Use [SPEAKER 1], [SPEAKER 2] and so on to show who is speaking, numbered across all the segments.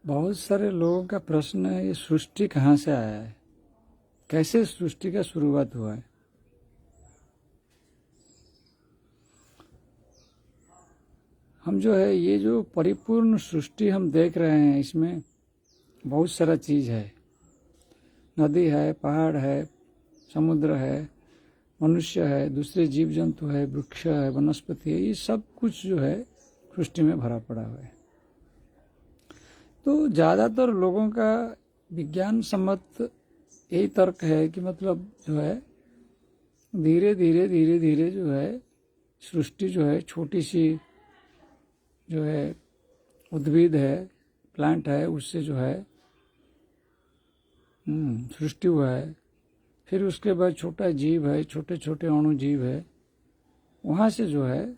[SPEAKER 1] बहुत सारे लोगों का प्रश्न है, ये सृष्टि कहाँ से आया है, कैसे सृष्टि का शुरुआत हुआ है। हम जो है ये जो परिपूर्ण सृष्टि हम देख रहे हैं, इसमें बहुत सारा चीज़ है। नदी है, पहाड़ है, समुद्र है, मनुष्य है, दूसरे जीव जंतु है, वृक्ष है, वनस्पति है, ये सब कुछ जो है सृष्टि में भरा पड़ा हुआ है। तो ज़्यादातर लोगों का विज्ञान सम्मत यही तर्क है कि मतलब जो है धीरे धीरे जो है सृष्टि जो है छोटी सी जो है उद्भिद है, प्लांट है, उससे जो है सृष्टि हुआ है। फिर उसके बाद छोटा जीव है, छोटे छोटे अणु जीव है, वहाँ से जो है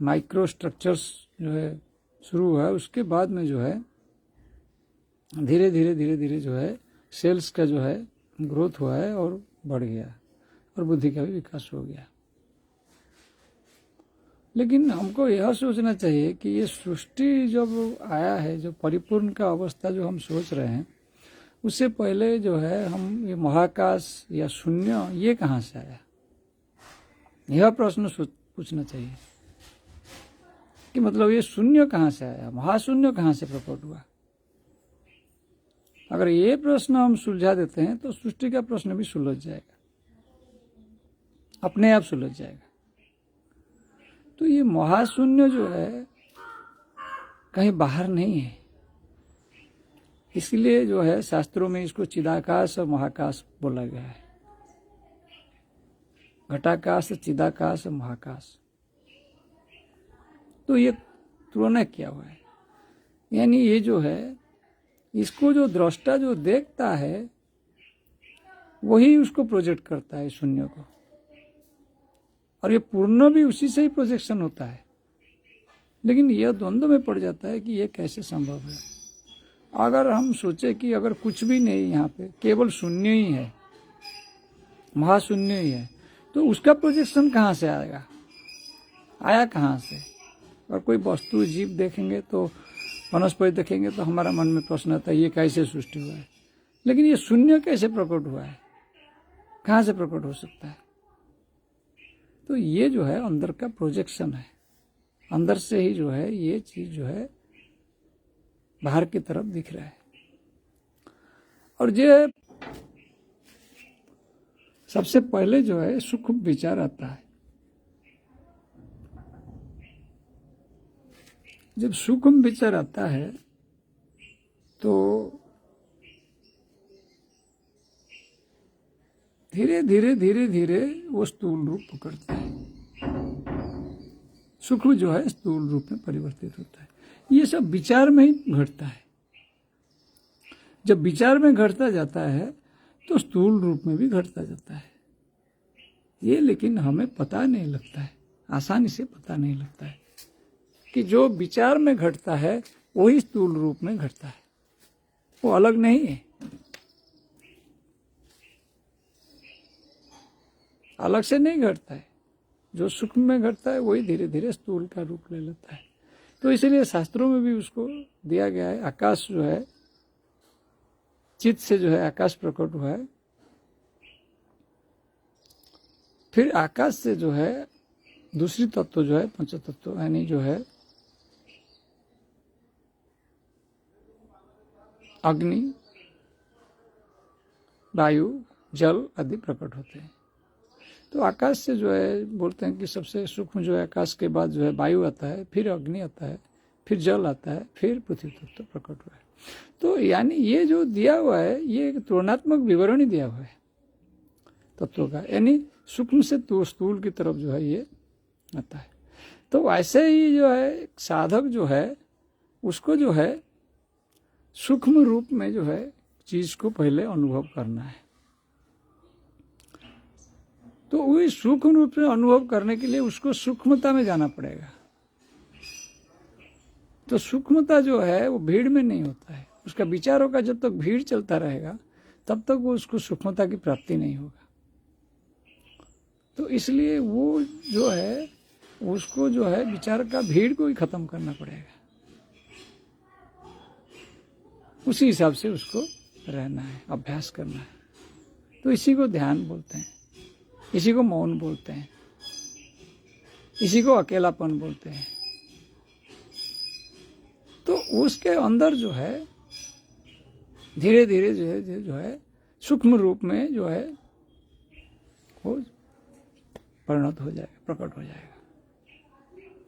[SPEAKER 1] माइक्रो स्ट्रक्चर्स जो है शुरू हुआ है। उसके बाद में जो है धीरे धीरे जो है सेल्स का जो है ग्रोथ हुआ है और बढ़ गया और बुद्धि का भी विकास हो गया। लेकिन हमको यह सोचना चाहिए कि ये सृष्टि जब आया है, जो परिपूर्ण का अवस्था जो हम सोच रहे हैं, उससे पहले जो है हम ये महाकाश या शून्य ये कहाँ से आया, यह प्रश्न पूछना चाहिए कि मतलब ये शून्य कहाँ से आया, महाशून्य कहाँ से प्रकट हुआ। अगर ये प्रश्न हम सुलझा देते हैं तो सृष्टि का प्रश्न भी सुलझ जाएगा, अपने आप सुलझ जाएगा। तो ये महाशून्य जो है कहीं बाहर नहीं है, इसलिए जो है शास्त्रों में इसको चिदाकाश और महाकाश बोला गया है। घटाकाश, चिदाकाश, महाकाश। तो ये तुलना किया हुआ है, यानी ये जो है इसको जो दृष्टा जो देखता है वही उसको प्रोजेक्ट करता है शून्य को, और ये पूर्ण भी उसी से ही प्रोजेक्शन होता है। लेकिन यह द्वंद्व में पड़ जाता है कि ये कैसे संभव है। अगर हम सोचे कि अगर कुछ भी नहीं, यहाँ पे केवल शून्य ही है, महाशून्य ही है, तो उसका प्रोजेक्शन कहाँ से आएगा, आया कहाँ से। और कोई वस्तु जीव देखेंगे तो वनस्पति देखेंगे तो हमारा मन में प्रश्न आता है ये कैसे सृष्टि हुआ है। लेकिन ये शून्य कैसे प्रकट हुआ है, कहाँ से प्रकट हो सकता है। तो ये जो है अंदर का प्रोजेक्शन है, अंदर से ही जो है ये चीज जो है बाहर की तरफ दिख रहा है। और ये सबसे पहले जो है सूक्ष्म विचार आता है। जब सूक्ष्म विचार आता है तो धीरे धीरे वो स्थूल रूप पकड़ता है, सूक्ष्म जो है स्थूल रूप में परिवर्तित होता है। ये सब विचार में ही घटता है। जब विचार में घटता जाता है तो स्थूल रूप में भी घटता जाता है। ये लेकिन हमें पता नहीं लगता है, आसानी से पता नहीं लगता है कि जो विचार में घटता है वही स्थूल रूप में घटता है, वो अलग नहीं है, अलग से नहीं घटता है। जो सूक्ष्म में घटता है वही धीरे धीरे स्थूल का रूप ले लेता है। तो इसलिए शास्त्रों में भी उसको दिया गया है। आकाश जो है चित्त से जो है आकाश प्रकट हुआ है, फिर आकाश से जो है दूसरी तत्व जो है पंच तत्व, यानी जो है अग्नि, वायु, जल आदि प्रकट होते हैं। तो आकाश से जो है बोलते हैं कि सबसे सूक्ष्म जो है आकाश के बाद जो है वायु आता है, फिर अग्नि आता है, फिर जल आता है, फिर पृथ्वी तत्व प्रकट हुआ है। तो यानी ये जो दिया हुआ है ये एक तुलनात्मक विवरण ही दिया हुआ है तत्वों का, यानी सूक्ष्म से तो स्थूल की तरफ जो है ये आता है। तो वैसे ही जो है साधक जो है उसको जो है सूक्ष्म रूप में जो है चीज को पहले अनुभव करना है। तो वही सूक्ष्म रूप से अनुभव करने के लिए उसको सूक्ष्मता में जाना पड़ेगा। तो सूक्ष्मता जो है वो भीड़ में नहीं होता है। उसका विचारों का जब तक भीड़ चलता रहेगा तब तक वो उसको सूक्ष्मता की प्राप्ति नहीं होगा। तो इसलिए वो जो है उसको जो है विचार का भीड़ को ही खत्म करना पड़ेगा। उसी हिसाब से उसको रहना है, अभ्यास करना है। तो इसी को ध्यान बोलते हैं, इसी को मौन बोलते हैं, इसी को अकेलापन बोलते हैं। तो उसके अंदर जो है धीरे धीरे जो है सूक्ष्म रूप में जो है वो परिणत हो जाएगा, प्रकट हो जाएगा।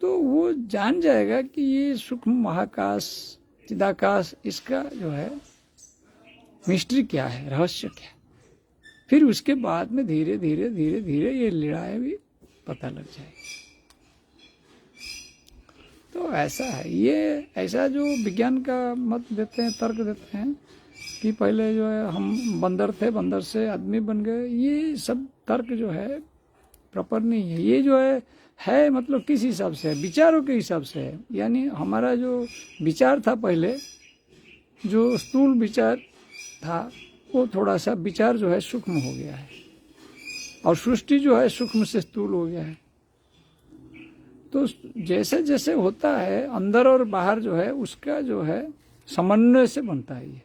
[SPEAKER 1] तो वो जान जाएगा कि ये सूक्ष्म महाकाश चिदाकाश, इसका जो है मिस्ट्री क्या है, रहस्य क्या है। फिर उसके बाद में धीरे धीरे धीरे धीरे ये लीलाएं भी पता लग जाएगी। तो ऐसा है, ये ऐसा जो विज्ञान का मत देते हैं, तर्क देते हैं कि पहले जो है हम बंदर थे, बंदर से आदमी बन गए, ये सब तर्क जो है प्रॉपर नहीं है। ये जो है मतलब किस हिसाब से है, विचारों के हिसाब से है। यानी हमारा जो विचार था पहले, जो स्थूल विचार था, वो थोड़ा सा विचार जो है सूक्ष्म हो गया है, और सृष्टि जो है सूक्ष्म से स्थूल हो गया है। तो जैसे जैसे होता है अंदर और बाहर जो है उसका जो है समन्वय से बनता है। ये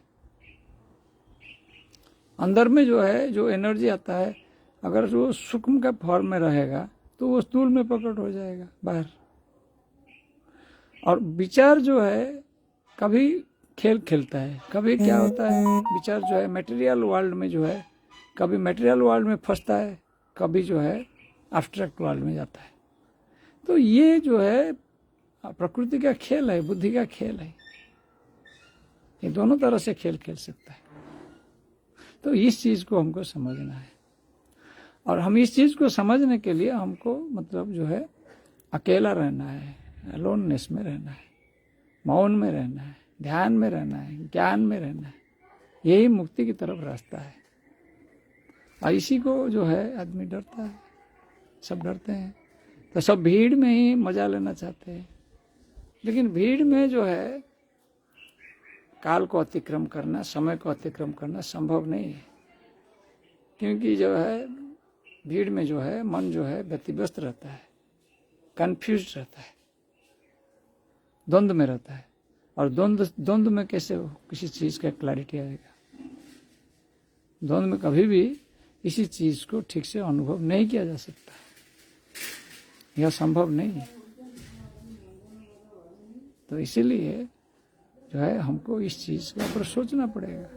[SPEAKER 1] अंदर में जो है जो एनर्जी आता है, अगर वो सूक्ष्म का फॉर्म में रहेगा तो वो स्थूल में प्रकट हो जाएगा बाहर। और विचार जो है कभी खेल खेलता है, कभी क्या होता है, विचार जो है मटेरियल वर्ल्ड में जो है कभी मटेरियल वर्ल्ड में फंसता है, कभी जो है एब्स्ट्रैक्ट वर्ल्ड में जाता है। तो ये जो है प्रकृति का खेल है, बुद्धि का खेल है। ये दोनों तरह से खेल खेल सकता है। तो इस चीज को हमको समझना है, और हम इस चीज को समझने के लिए हमको मतलब जो है अकेला रहना है, अलोननेस में रहना है, मौन में रहना है, ध्यान में रहना है, ज्ञान में रहना है। यही मुक्ति की तरफ रास्ता है। और इसी को जो है आदमी डरता है, सब डरते हैं। तो सब भीड़ में ही मजा लेना चाहते हैं, लेकिन भीड़ में जो है काल को अतिक्रम करना, समय को अतिक्रम करना संभव नहीं है। क्योंकि जो है भीड़ में जो है मन जो है व्यतिव्यस्त रहता है, कंफ्यूज रहता है, द्वंद्व में रहता है। और द्वंद्व में कैसे हो किसी चीज का क्लैरिटी आएगा? द्वंद्व में कभी भी किसी चीज को ठीक से अनुभव नहीं किया जा सकता, यह संभव नहीं है। तो इसीलिए जो है हमको इस चीज के ऊपर सोचना पड़ेगा।